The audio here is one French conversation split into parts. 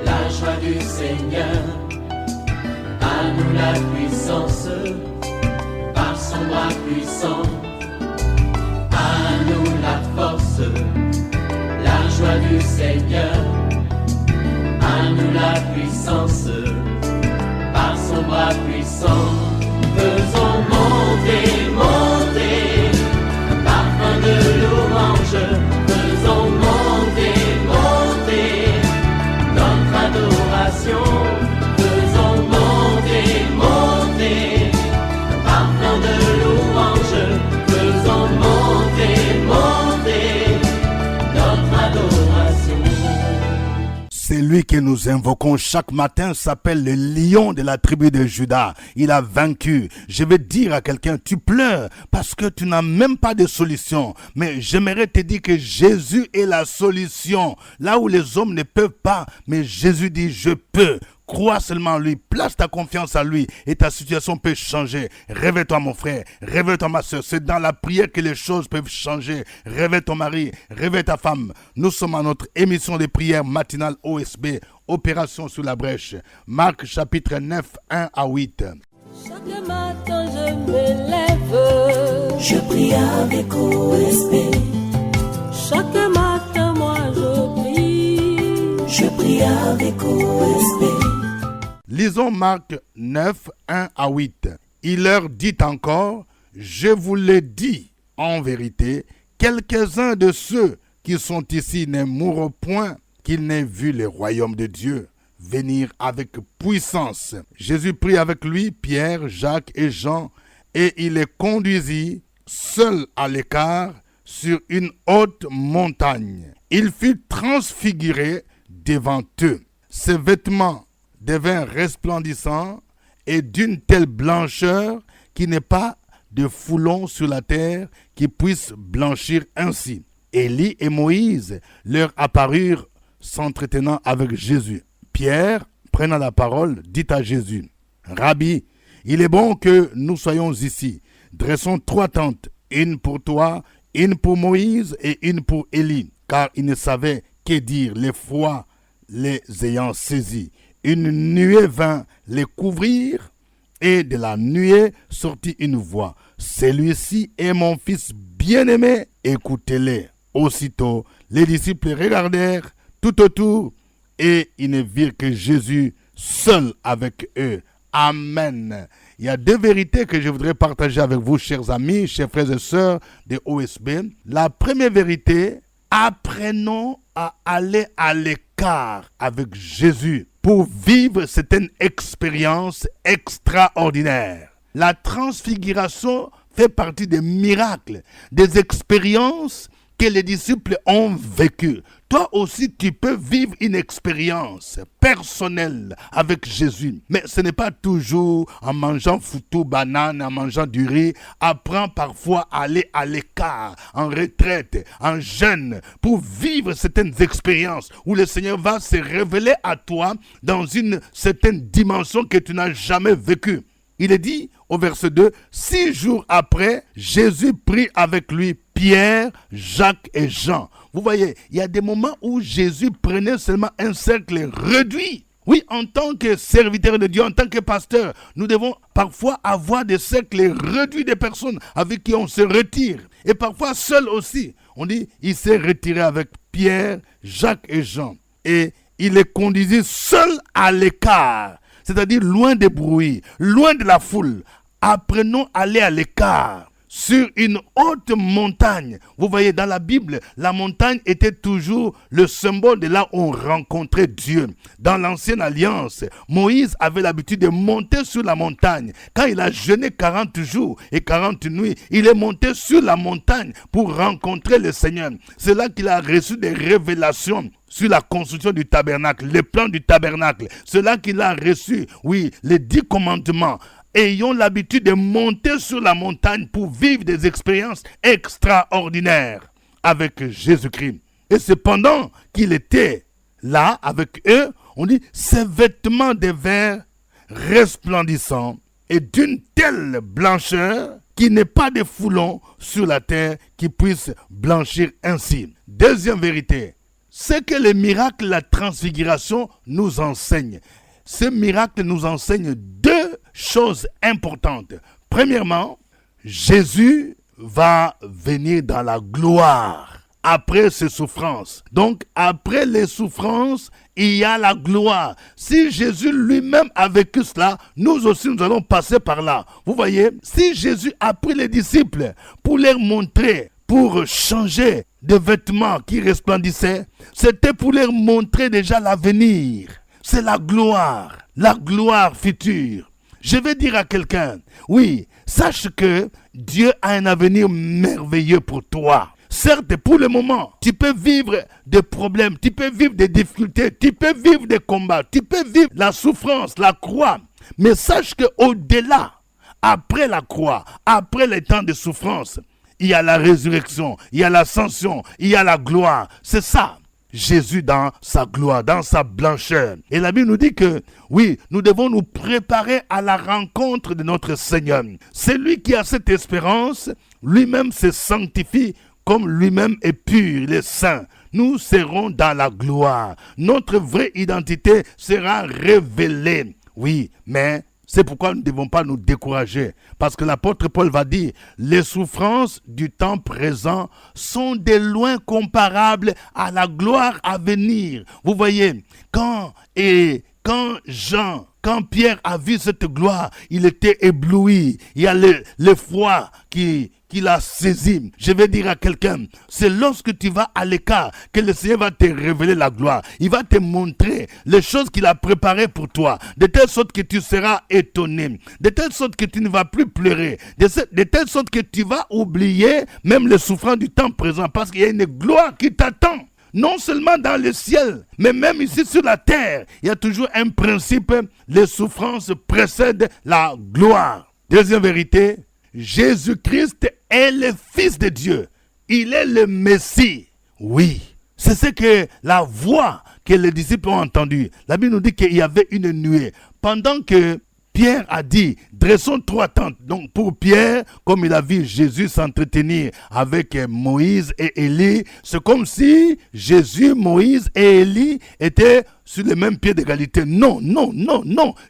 la joie du Seigneur. À nous la puissance, par son bras puissant. À nous la force, la joie du Seigneur. À nous la puissance, par son bras puissant. Faisons monter, monter, parfum de louange. Faisons monter, monter, notre adoration. Faisons monter, monter, parfum de louange. Faisons monter, monter, notre adoration. C'est lui que nous invoquons chaque matin s'appelle le lion de la tribu de Juda. Il a vaincu. Je vais dire à quelqu'un, tu pleures parce que tu n'as même pas de solution. Mais j'aimerais te dire que Jésus est la solution. Là où les hommes ne peuvent pas, mais Jésus dit, je peux. Crois seulement en lui, place ta confiance en lui et ta situation peut changer. Réveille-toi mon frère, réveille-toi ma soeur. C'est dans la prière que les choses peuvent changer. Réveille ton mari, réveille ta femme. Nous sommes à notre émission de prière matinale OSB, Opération sous la brèche. Marc chapitre 9, 1 à 8. Chaque matin je me lève, je prie avec OSB. Chaque matin moi je prie avec OSB. Lisons Marc 9, 1 à 8. Il leur dit encore, je vous le dis, en vérité, quelques-uns de ceux qui sont ici ne mourront point qu'ils n'aient vu le royaume de Dieu venir avec puissance. Jésus prit avec lui Pierre, Jacques et Jean, et il les conduisit seuls à l'écart sur une haute montagne. Il fut transfiguré devant eux. Ses vêtements devinrent resplendissants et d'une telle blancheur qu'il n'est pas de foulon sur la terre qui puisse blanchir ainsi. Élie et Moïse leur apparurent s'entretenant avec Jésus. Pierre, prenant la parole, dit à Jésus, « Rabbi, il est bon que nous soyons ici. Dressons 3 tentes, une pour toi, une pour Moïse et une pour Élie. » Car ils ne savaient que dire les fois les ayant saisis. Une nuée vint les couvrir et de la nuée sortit une voix. Celui-ci est mon fils bien-aimé, écoutez-le. Aussitôt, les disciples regardèrent tout autour et ils ne virent que Jésus seul avec eux. Amen. Il y a 2 vérités que je voudrais partager avec vous, chers amis, chers frères et sœurs de OSB. La première vérité, apprenons à aller à l'écart avec Jésus pour vivre certaines expériences extraordinaires. La transfiguration fait partie des miracles, des expériences que les disciples ont vécues. Toi aussi, tu peux vivre une expérience personnelle avec Jésus. Mais ce n'est pas toujours en mangeant foutou, banane, en mangeant du riz. Apprends parfois à aller à l'écart, en retraite, en jeûne, pour vivre certaines expériences où le Seigneur va se révéler à toi dans une certaine dimension que tu n'as jamais vécue. Il est dit au verset 2, 6 jours après, Jésus prit avec lui Pierre, Jacques et Jean. Vous voyez, il y a des moments où Jésus prenait seulement un cercle réduit. Oui, en tant que serviteur de Dieu, en tant que pasteur, nous devons parfois avoir des cercles réduits de personnes avec qui on se retire. Et parfois seul aussi. On dit, il s'est retiré avec Pierre, Jacques et Jean. Et il les conduisit seuls à l'écart. C'est-à-dire loin des bruits, loin de la foule. Apprenons à aller à l'écart. Sur une haute montagne. Vous voyez, dans la Bible, la montagne était toujours le symbole de là où on rencontrait Dieu. Dans l'ancienne alliance, Moïse avait l'habitude de monter sur la montagne. Quand il a jeûné 40 jours et 40 nuits, il est monté sur la montagne pour rencontrer le Seigneur. C'est là qu'il a reçu des révélations sur la construction du tabernacle, les plans du tabernacle. C'est là qu'il a reçu, oui, les 10 commandements. Ayons l'habitude de monter sur la montagne pour vivre des expériences extraordinaires avec Jésus-Christ. Et cependant qu'il était là avec eux, on dit, ses vêtements devinrent resplendissants et d'une telle blancheur qu'il n'est pas de foulon sur la terre qui puisse blanchir ainsi. Deuxième vérité, ce que les miracles, la transfiguration nous enseignent. Ce miracle nous enseigne deux choses importantes. Premièrement, Jésus va venir dans la gloire après ses souffrances. Donc, après les souffrances, il y a la gloire. Si Jésus lui-même a vécu cela, nous aussi, nous allons passer par là. Vous voyez, si Jésus a pris les disciples pour leur montrer, pour changer de vêtements qui resplendissaient, c'était pour leur montrer déjà l'avenir. C'est la gloire future. Je vais dire à quelqu'un, oui, sache que Dieu a un avenir merveilleux pour toi. Certes, pour le moment, tu peux vivre des problèmes, tu peux vivre des difficultés, tu peux vivre des combats, tu peux vivre la souffrance, la croix. Mais sache qu'au-delà, après la croix, après les temps de souffrance, il y a la résurrection, il y a l'ascension, il y a la gloire. C'est ça. Jésus dans sa gloire, dans sa blancheur. Et la Bible nous dit que, oui, nous devons nous préparer à la rencontre de notre Seigneur. Celui qui a cette espérance, lui-même se sanctifie comme lui-même est pur, il est saint. Nous serons dans la gloire. Notre vraie identité sera révélée. Oui, mais c'est pourquoi nous ne devons pas nous décourager. Parce que l'apôtre Paul va dire, les souffrances du temps présent sont de loin comparables à la gloire à venir. Vous voyez, quand Pierre a vu cette gloire, il était ébloui. Il y a le froid qui l'a saisi. Je vais dire à quelqu'un, c'est lorsque tu vas à l'écart que le Seigneur va te révéler la gloire. Il va te montrer les choses qu'il a préparées pour toi, de telle sorte que tu seras étonné, de telle sorte que tu ne vas plus pleurer, de telle sorte que tu vas oublier même les souffrances du temps présent, parce qu'il y a une gloire qui t'attend. Non seulement dans le ciel, mais même ici sur la terre, il y a toujours un principe, les souffrances précèdent la gloire. Deuxième vérité, Jésus-Christ est le Fils de Dieu. Il est le Messie. Oui, c'est ce que la voix que les disciples ont entendue. La Bible nous dit qu'il y avait une nuée. Pendant que Pierre a dit, dressons 3 tentes. Donc pour Pierre, comme il a vu Jésus s'entretenir avec Moïse et Élie, c'est comme si Jésus, Moïse et Élie étaient sur le même pied d'égalité. Non.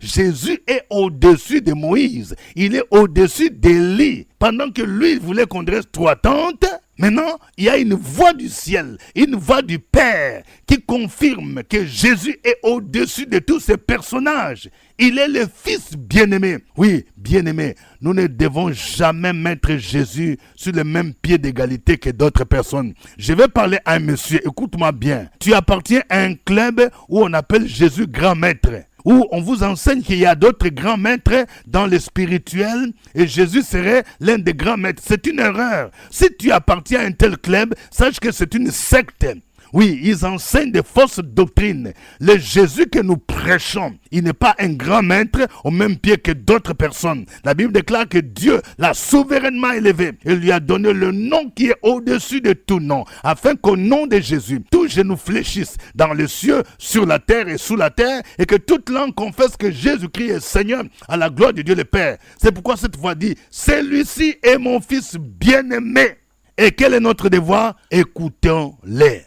Jésus est au-dessus de Moïse. Il est au-dessus d'Élie. Pendant que lui, il voulait qu'on dresse 3 tentes, maintenant, il y a une voix du ciel, une voix du Père qui confirme que Jésus est au-dessus de tous ces personnages. Il est le Fils bien-aimé. Oui, bien-aimé. Nous ne devons jamais mettre Jésus sur le même pied d'égalité que d'autres personnes. Je vais parler à un monsieur, écoute-moi bien. Tu appartiens à un club où on appelle Jésus grand maître, où on vous enseigne qu'il y a d'autres grands maîtres dans le spirituel et Jésus serait l'un des grands maîtres. C'est une erreur. Si tu appartiens à un tel club, sache que c'est une secte. Oui, ils enseignent des fausses doctrines. Le Jésus que nous prêchons, il n'est pas un grand maître au même pied que d'autres personnes. La Bible déclare que Dieu l'a souverainement élevé. Il lui a donné le nom qui est au-dessus de tout nom, afin qu'au nom de Jésus, tous genoux fléchissent dans les cieux, sur la terre et sous la terre, et que toute langue confesse que Jésus-Christ est Seigneur à la gloire de Dieu le Père. C'est pourquoi cette voix dit, celui-ci est mon Fils bien-aimé. Et quel est notre devoir? Écoutons-les,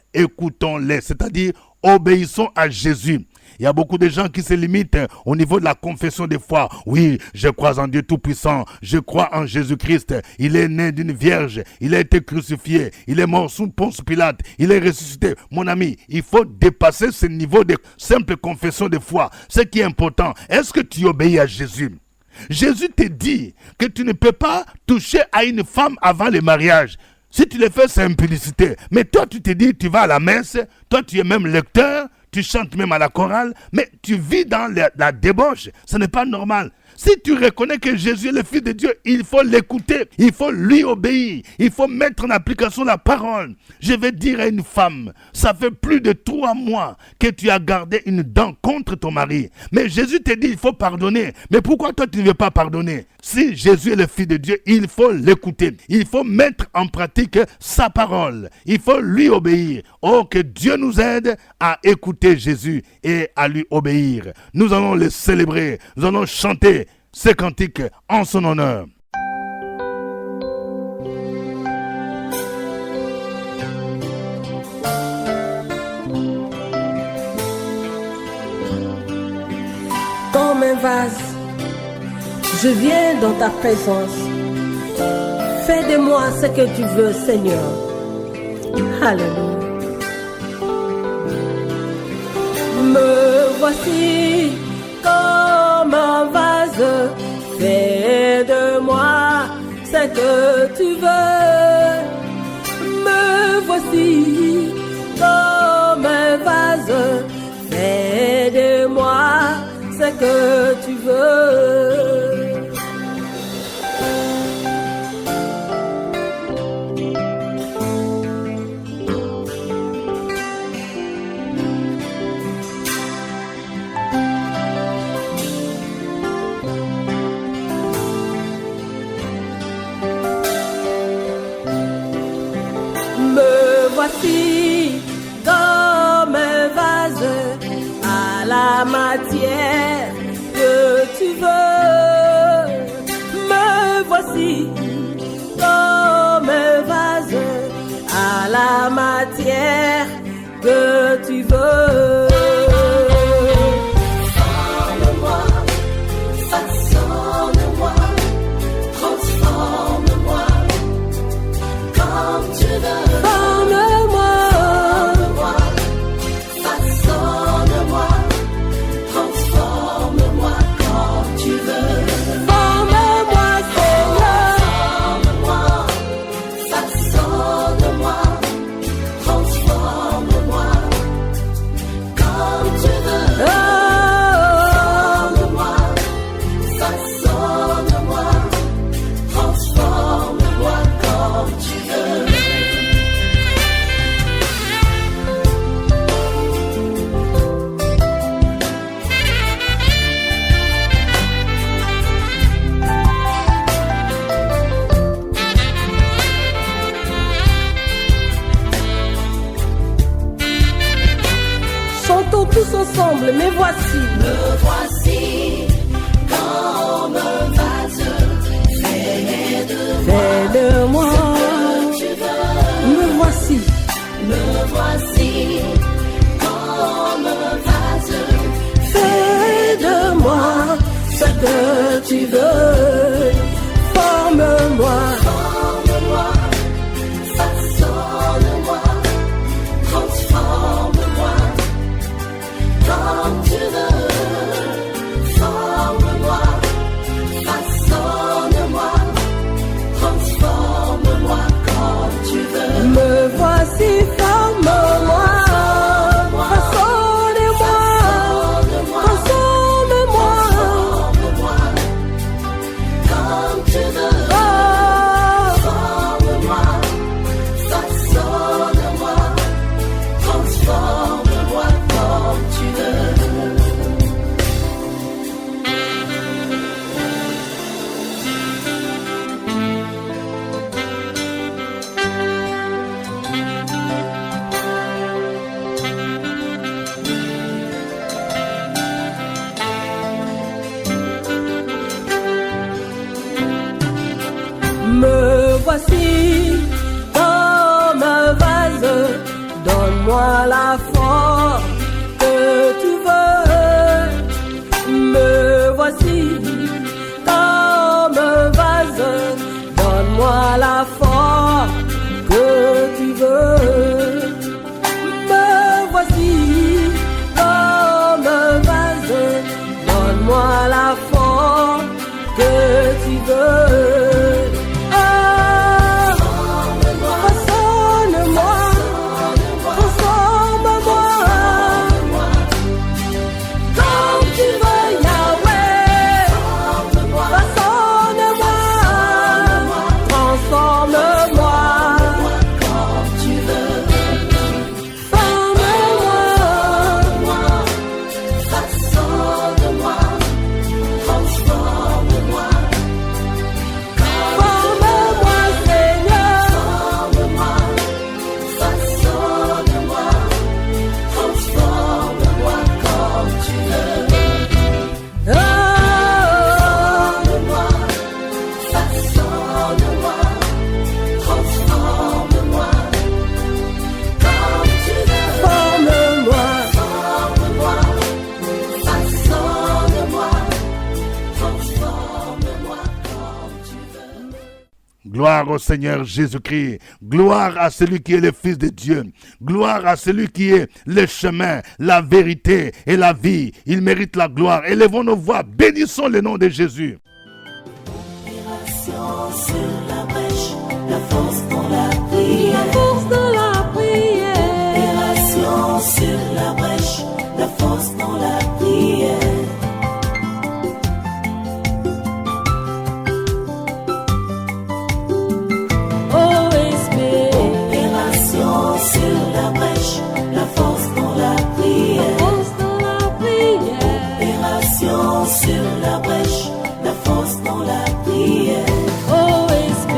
c'est-à-dire obéissons à Jésus. Il y a beaucoup de gens qui se limitent au niveau de la confession de foi. Oui, je crois en Dieu Tout-Puissant, je crois en Jésus-Christ. Il est né d'une vierge, il a été crucifié, il est mort sous Ponce Pilate, il est ressuscité. Mon ami, il faut dépasser ce niveau de simple confession de foi. Ce qui est important, est-ce que tu obéis à Jésus? Jésus te dit que tu ne peux pas toucher à une femme avant le mariage. Si tu le fais, c'est impudicité. Mais toi, tu te dis, tu vas à la messe, toi, tu es même lecteur, tu chantes même à la chorale, mais tu vis dans la débauche. Ce n'est pas normal. Si tu reconnais que Jésus est le Fils de Dieu, il faut l'écouter, il faut lui obéir, il faut mettre en application la parole. Je vais dire à une femme, ça fait plus de 3 mois que tu as gardé une dent contre ton mari. Mais Jésus te dit, il faut pardonner. Mais pourquoi toi tu ne veux pas pardonner? Si Jésus est le Fils de Dieu, il faut l'écouter. Il faut mettre en pratique sa parole. Il faut lui obéir. Oh, que Dieu nous aide à écouter Jésus et à lui obéir. Nous allons le célébrer, nous allons chanter ces cantiques en son honneur. un vase. Je viens dans ta présence. Fais de moi ce que tu veux, Seigneur. Alléluia. Me voici comme un vase. Fais de moi ce que tu veux. Me voici comme un vase. Fais de moi ce que tu veux. Voici comme un vase à la matière que tu veux. Me voici comme un vase à la matière que tu veux. Forme-moi, façonne-moi, transforme-moi comme tu veux. Tous ensemble, me voici. Me voici comme un vase. Fais de moi ce que tu veux. Me voici. Me voici comme un vase. Fais de moi ce que tu veux. Forme-moi. Forme-moi, façonne-moi, transforme-moi comme tu veux. Forme-moi, façonne-moi, transforme-moi comme tu veux. Me voici, forme-moi, façonne-moi, transforme-moi comme tu veux. Forme-moi, façonne-moi, transforme-moi comme tu veux. Me voici comme un vase, donne-moi la forme que tu veux. Me voici comme un vase, donne-moi la forme que tu veux. Me voici comme un vase, donne-moi la forme que tu veux. Façonne-moi, transforme-moi Gloire au Seigneur Jésus-Christ. Gloire à celui qui est le Fils de Dieu. Gloire à celui qui est le chemin, la vérité et la vie. Il mérite la gloire. Élevons nos voix. Bénissons le nom de Jésus. Opération sur la brèche, la force dans la prière. La force dans la prière. Opération sur la brèche, la force dans la prière. OSB. Opération sur la brèche, la force dans la prière. Force dans la prière. Opération sur la brèche, la force dans la prière. OSB.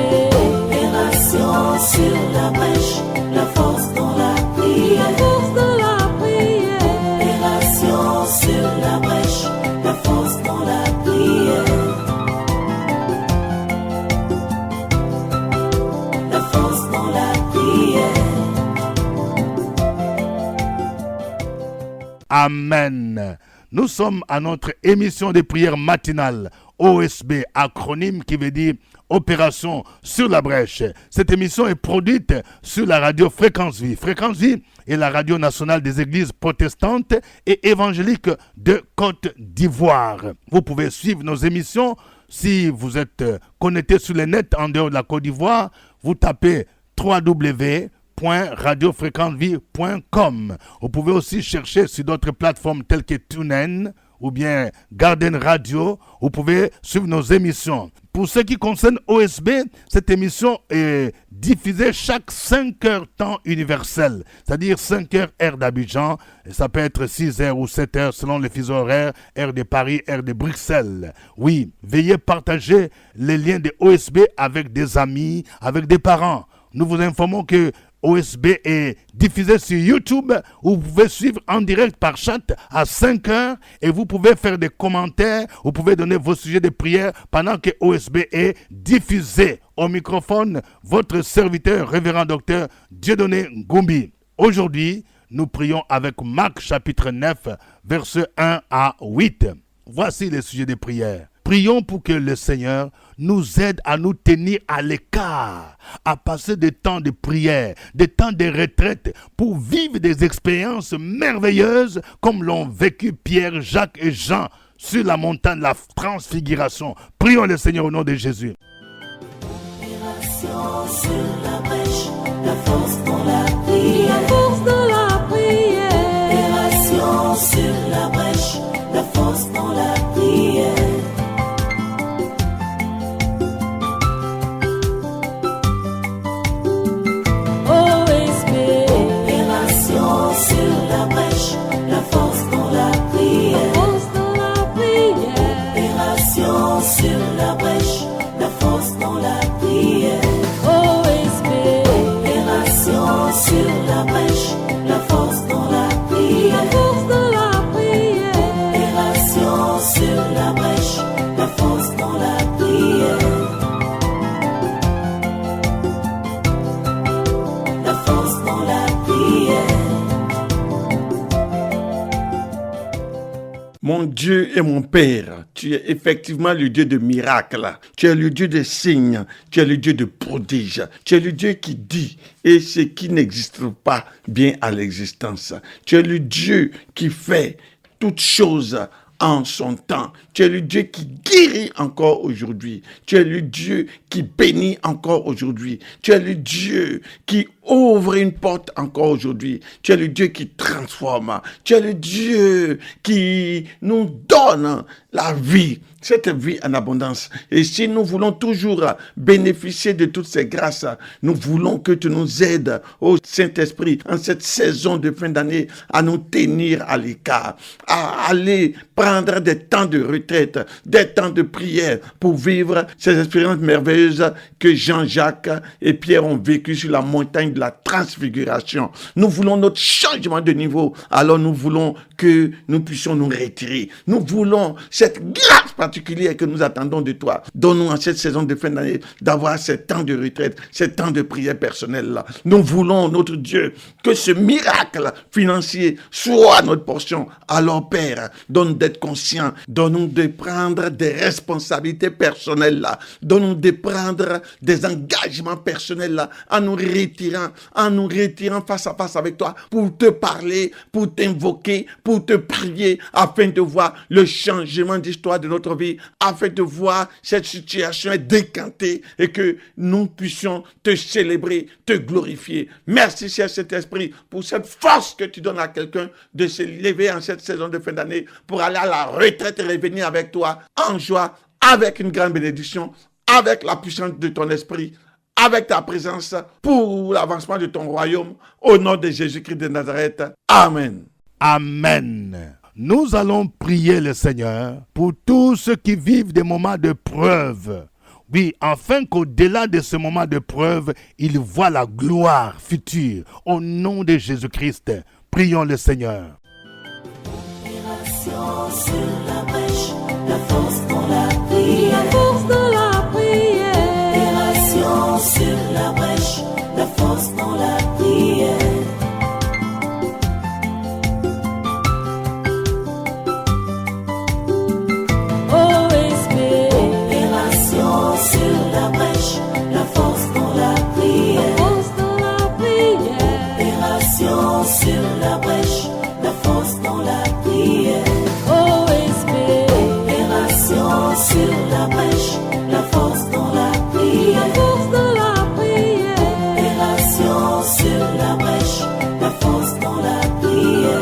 Opération sur la brèche, la force dans la prière. Force dans la prière. Opération sur la brèche, la force dans la prière. La force dans la prière. Amen. Nous sommes à notre émission de prière matinale, OSB, acronyme qui veut dire Opération sur la brèche. Cette émission est produite sur la radio Fréquence Vie. Fréquence Vie est la radio nationale des églises protestantes et évangéliques de Côte d'Ivoire. Vous pouvez suivre nos émissions si vous êtes connecté sur le net en dehors de la Côte d'Ivoire. Vous tapez www.radiofréquencevie.com. Vous pouvez aussi chercher sur d'autres plateformes telles que TuneIn ou bien Garden Radio. Vous pouvez suivre nos émissions. Pour ce qui concerne OSB, cette émission est diffusée chaque 5 heures temps universel, c'est-à-dire 5 heures heure d'Abidjan. Et ça peut être 6 heures ou 7 heures selon les fuseaux horaires, heure de Paris, heure de Bruxelles. Oui, veuillez partager les liens de OSB avec des amis, avec des parents. Nous vous informons que OSB est diffusé sur YouTube où vous pouvez suivre en direct par chat à 5 heures et vous pouvez faire des commentaires, vous pouvez donner vos sujets de prière pendant que OSB est diffusé. Au microphone, votre serviteur, révérend docteur Dieudonné Ngoumbi. Aujourd'hui, nous prions avec Marc chapitre 9, versets 1 à 8. Voici les sujets de prière. Prions pour que le Seigneur nous aide à nous tenir à l'écart, à passer des temps de prière, des temps de retraite, pour vivre des expériences merveilleuses comme l'ont vécu Pierre, Jacques et Jean sur la montagne de la transfiguration. Prions le Seigneur au nom de Jésus. Opération sur la brèche, la force dans la prière. La force dans la prière. Opération sur la brèche, la force dans la prière. OSB. Opération sur la brèche, la force dans la prière. Force dans la prière. Opération sur la brèche, la force dans la prière. OSB. Opération sur la brèche, la force dans la prière. Force dans la prière. Opération sur la brèche, la force dans la prière. La force dans la prière. Mon Dieu et mon Père, tu es effectivement le Dieu de miracles, tu es le Dieu des signes, tu es le Dieu de prodiges, tu es le Dieu qui dit et ce qui n'existe pas vient à l'existence. Tu es le Dieu qui fait toutes choses en son temps. Tu es le Dieu qui guérit encore aujourd'hui. Tu es le Dieu qui bénit encore aujourd'hui. Tu es le Dieu qui ouvre une porte encore aujourd'hui. Tu es le Dieu qui transforme. Tu es le Dieu qui nous donne la vie, cette vie en abondance. Et si nous voulons toujours bénéficier de toutes ces grâces, nous voulons que tu nous aides, ô Saint-Esprit, en cette saison de fin d'année, à nous tenir à l'écart, à aller prendre des temps de retraite, des temps de prière pour vivre ces expériences merveilleuses que Jean-Jacques et Pierre ont vécues sur la montagne de la transfiguration. Nous voulons notre changement de niveau, alors nous voulons que nous puissions nous retirer. Nous voulons cette grâce particulière particulier que nous attendons de toi. Donne-nous en cette saison de fin d'année d'avoir ces temps de retraite, ces temps de prière personnelle-là. Nous voulons, notre Dieu, que ce miracle financier soit notre portion. Alors, Père, donne-nous d'être conscients, donne-nous de prendre des responsabilités personnelles là, donne-nous de prendre des engagements personnels là, en nous retirant face à face avec toi pour te parler, pour t'invoquer, pour te prier, afin de voir le changement d'histoire de notre vie, afin de voir cette situation est décantée et que nous puissions te célébrer, te glorifier. Merci, cher Saint-Esprit, pour cette force que tu donnes à quelqu'un de se lever en cette saison de fin d'année pour aller à la retraite et revenir avec toi en joie, avec une grande bénédiction, avec la puissance de ton esprit, avec ta présence pour l'avancement de ton royaume, au nom de Jésus-Christ de Nazareth. Amen. Amen. Nous allons prier le Seigneur pour tous ceux qui vivent des moments de preuve. Oui, afin qu'au-delà de ce moment de preuve, ils voient la gloire future. Au nom de Jésus-Christ, prions le Seigneur. Opération sur la brèche, la force dans la prière. La force dans la prière. Opération sur la brèche, la force dans la prière. Opération sur la brèche, la force dans la prière. Opération sur la brèche, la force dans la prière. Opération sur la brèche, la force dans la prière. Opération sur la brèche, la force dans la prière.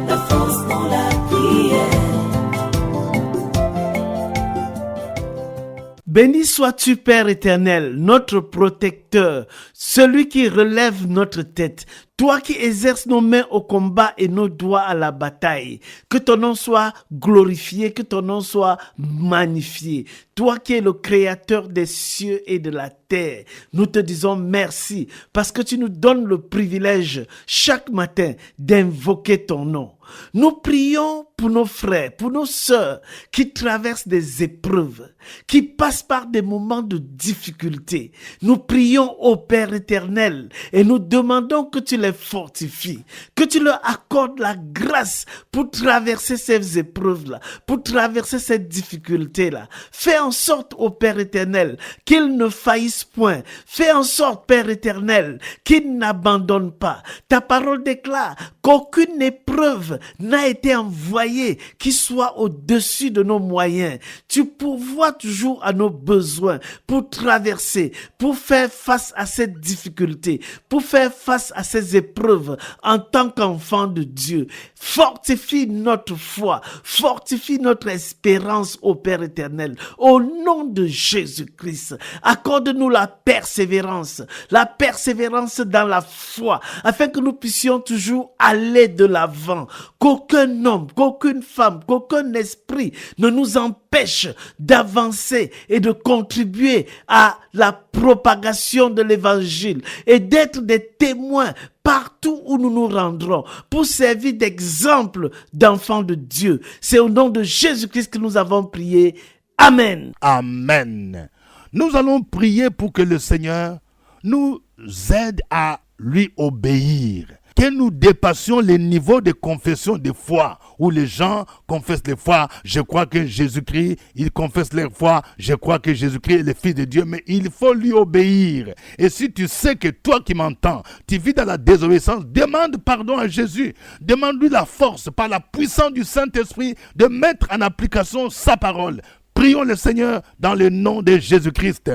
La force dans la prière. Béni sois-tu, Père éternel, notre protecteur, celui qui relève notre tête, toi qui exerces nos mains au combat et nos doigts à la bataille. Que ton nom soit glorifié, que ton nom soit magnifié. Toi qui es le créateur des cieux et de la terre, nous te disons merci parce que tu nous donnes le privilège chaque matin d'invoquer ton nom. Nous prions pour nos frères, pour nos sœurs qui traversent des épreuves, qui passent par des moments de difficulté. Nous prions au Père éternel et nous demandons que tu les fortifies, que tu leur accordes la grâce pour traverser ces épreuves-là, pour traverser cette difficulté-là. Fais en sorte, ô Père éternel, qu'ils ne faillissent point. Fais en sorte, Père éternel, qu'ils n'abandonnent pas. Ta parole déclare qu'aucune épreuve n'a été envoyée qui soit au-dessus de nos moyens. Tu pourvois toujours à nos besoins pour traverser, pour faire face à cette difficulté, pour faire face à ces épreuves en tant qu'enfant de Dieu. Fortifie notre foi, fortifie notre espérance au Père éternel. Au nom de Jésus-Christ, accorde-nous la persévérance dans la foi, afin que nous puissions toujours aller de l'avant. Qu'aucun homme, qu'aucune femme, qu'aucun esprit ne nous empêche d'avancer et de contribuer à la propagation de l'évangile et d'être des témoins partout où nous nous rendrons pour servir d'exemple d'enfants de Dieu. C'est au nom de Jésus-Christ que nous avons prié. Amen. Amen. Nous allons prier pour que le Seigneur nous aide à lui obéir. Que nous dépassions les niveaux de confession de foi où les gens confessent les foi. Je crois que Jésus-Christ, ils confessent leur foi. Je crois que Jésus-Christ est le Fils de Dieu, mais il faut lui obéir. Et si tu sais que toi qui m'entends, tu vis dans la désobéissance, demande pardon à Jésus. Demande-lui la force par la puissance du Saint-Esprit de mettre en application sa parole. Prions le Seigneur dans le nom de Jésus-Christ.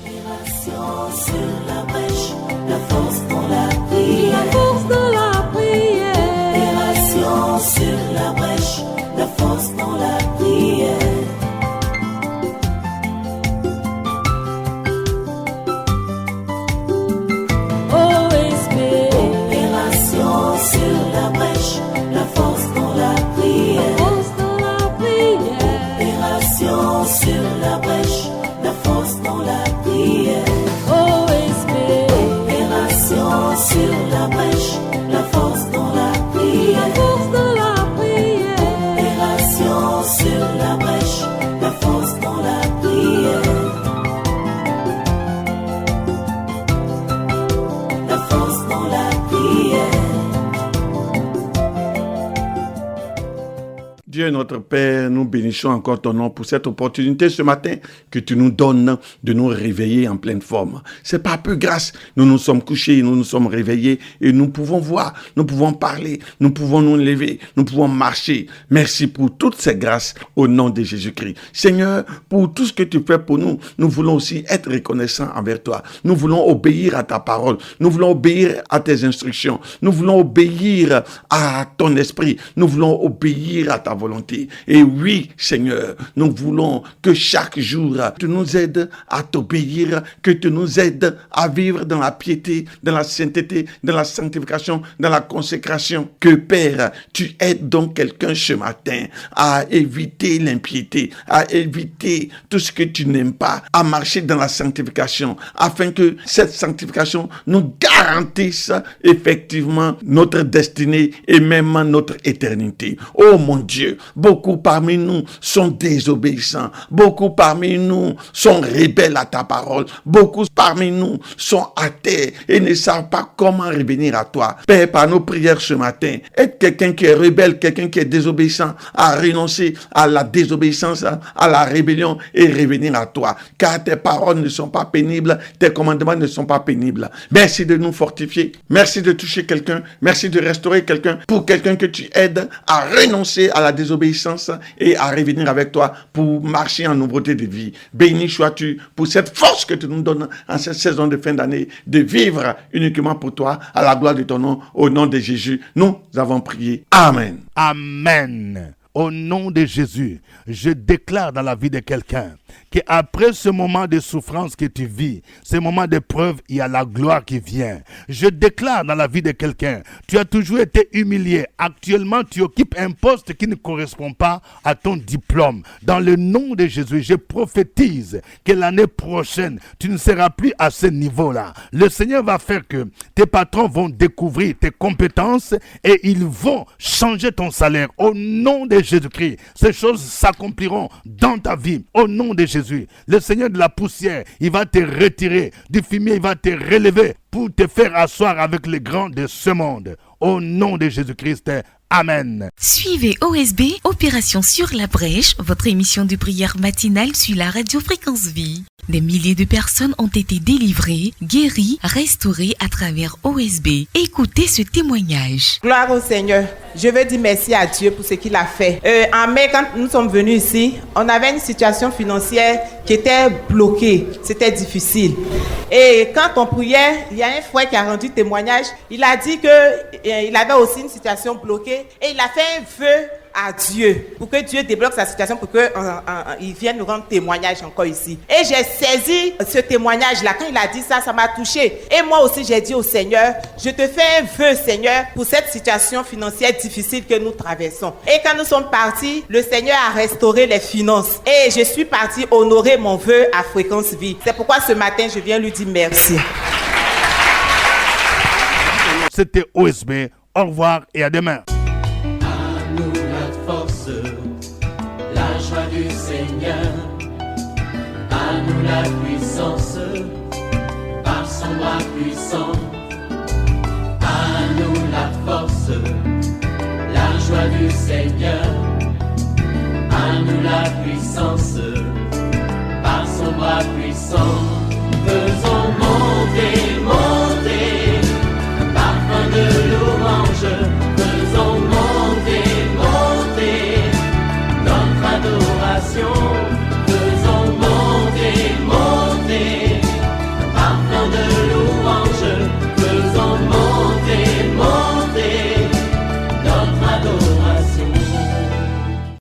Opération sur la brèche, la force dans la prière. La force dans la prière. Opération sur la brèche, la force dans la prière. Opération sur la brèche, la force dans la prière. Opération sur la brèche, la force dans la prière. Opération sur Dieu et notre Père, nous bénissons encore ton nom pour cette opportunité ce matin que tu nous donnes de nous réveiller en pleine forme. C'est par peu grâce, nous nous sommes couchés, nous nous sommes réveillés et nous pouvons voir, nous pouvons parler, nous pouvons nous lever, nous pouvons marcher. Merci pour toutes ces grâces au nom de Jésus-Christ. Seigneur, pour tout ce que tu fais pour nous, nous voulons aussi être reconnaissants envers toi. Nous voulons obéir à ta parole. Nous voulons obéir à tes instructions. Nous voulons obéir à ton esprit. Nous voulons obéir à ta volonté. Et oui, Seigneur, nous voulons que chaque jour, tu nous aides à t'obéir, que tu nous aides à vivre dans la piété, dans la sainteté, dans la sanctification, dans la consécration. Que Père, tu aides donc quelqu'un ce matin à éviter l'impiété, à éviter tout ce que tu n'aimes pas, à marcher dans la sanctification, afin que cette sanctification nous garantisse effectivement notre destinée et même notre éternité. Oh mon Dieu, beaucoup parmi nous sont désobéissants, beaucoup parmi nous sont rebelles à ta parole, beaucoup parmi nous sont athées et ne savent pas comment revenir à toi. Père, par nos prières ce matin, aide quelqu'un qui est rebelle, quelqu'un qui est désobéissant à renoncer à la désobéissance, à la rébellion et revenir à toi, car tes paroles ne sont pas pénibles, tes commandements ne sont pas pénibles. Merci de nous fortifier, merci de toucher quelqu'un, merci de restaurer quelqu'un, pour quelqu'un que tu aides à renoncer à la désobéissance et à revenir avec toi pour marcher en nouveauté de vie. Béni sois-tu pour cette force que tu nous donnes en cette saison de fin d'année, de vivre uniquement pour toi, à la gloire de ton nom, au nom de Jésus. Nous avons prié. Amen. Amen. Au nom de Jésus, je déclare dans la vie de quelqu'un qu'après ce moment de souffrance que tu vis, ce moment d'épreuve, il y a la gloire qui vient. Je déclare dans la vie de quelqu'un, tu as toujours été humilié. Actuellement, tu occupes un poste qui ne correspond pas à ton diplôme. Dans le nom de Jésus, je prophétise que l'année prochaine, tu ne seras plus à ce niveau-là. Le Seigneur va faire que tes patrons vont découvrir tes compétences et ils vont changer ton salaire. Au nom de Jésus-Christ, ces choses s'accompliront dans ta vie. Au nom de Jésus, le Seigneur de la poussière, il va te retirer du fumier, il va te relever pour te faire asseoir avec les grands de ce monde. Au nom de Jésus-Christ, amen. Suivez OSB, Opération sur la brèche, votre émission de prière matinale sur la radio Fréquence Vie. Des milliers de personnes ont été délivrées, guéries, restaurées à travers OSB. Écoutez ce témoignage. Gloire au Seigneur. Je veux dire merci à Dieu pour ce qu'il a fait. En mai, quand nous sommes venus ici, on avait une situation financière qui était bloquée. C'était difficile. Et quand on priait, il y a un frère qui a rendu témoignage. Il a dit qu'il avait aussi une situation bloquée et il a fait un vœu à Dieu pour que Dieu débloque sa situation, pour qu'il vienne nous rendre témoignage encore ici. Et j'ai saisi ce témoignage-là. Quand il a dit ça, ça m'a touché. Et moi aussi, j'ai dit au Seigneur, je te fais un vœu, Seigneur, pour cette situation financière difficile que nous traversons. Et quand nous sommes partis, le Seigneur a restauré les finances. Et je suis partie honorer mon vœu à Fréquence Vie. C'est pourquoi ce matin, je viens lui dire merci. C'était OSB. Au revoir et à demain. La joie du Seigneur, à nous la puissance, par son bras puissant, à nous la force, la joie du Seigneur, à nous la puissance, par son bras puissant.